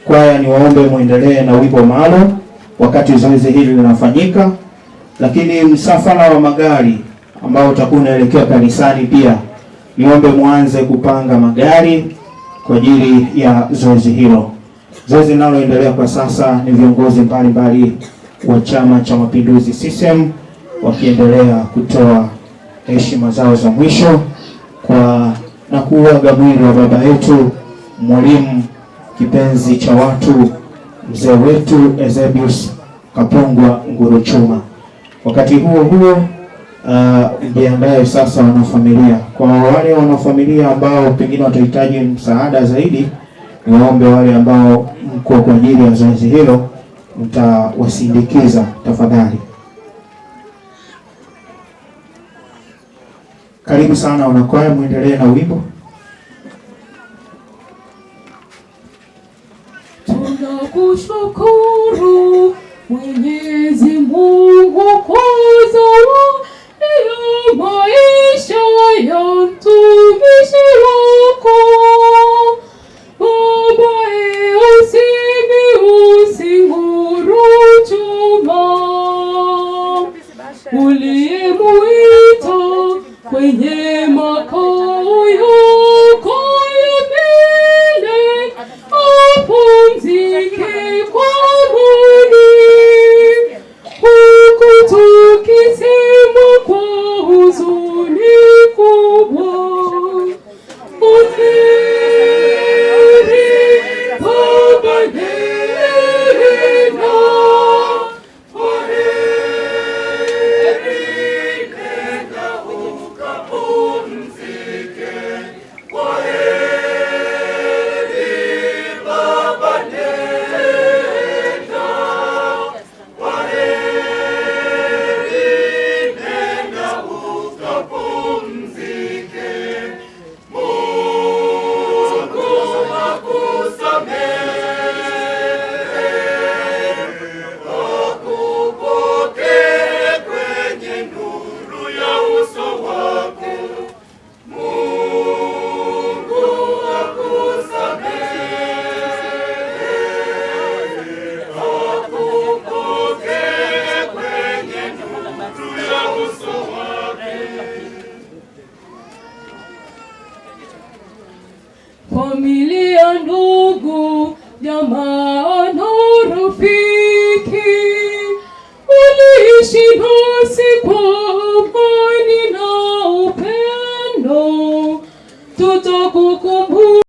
Kwaya ni waombe muendelee na wimbo maalum wakati zoezi hili linafanyika, lakini msafara wa magari ambao utakuwa unaelekea kanisani pia niombe muanze kupanga magari kwa ajili ya zoezi hilo. Zoezi linaloendelea kwa sasa ni viongozi mbalimbali wa Chama cha Mapinduzi CCM wakiendelea kutoa heshima zao za mwisho na kuaga mwili wa baba yetu mwalimu kipenzi cha watu, mzee wetu Eusebius Kapongwa Nguruchuma. Wakati huo jiandae sasa wanafamilia. Kwa wale wanafamilia ambao pengine watahitaji msaada zaidi, niwaombe wale ambao mko kwa ajili ya zoezi hilo mtawasindikiza tafadhali. Karibu sana wanakwaya, muendelee na wimbo. Tunakushukuru Mwenyezi Mungu kwa zawadi ya maisha ya mtumishi wako Baba Eusebius Nguruchuma, uliyemuita kwenye makao yako ya milele apumzike kwa amani, huku tukisema kwa huzuni kubwa, heri Baba nena, heri nenda ukapumzike, heri Baba nena, heri nenda ukapumzike. Mungu akusamehe, akupokee kwenye nuru ya uso wako. Mungu akusamehe, akupokee kwenye nuru ya uso wake. Familia, ndugu, jamaa na rafiki, uliishi nasi kwa amani na upendo, tutakukumbuka.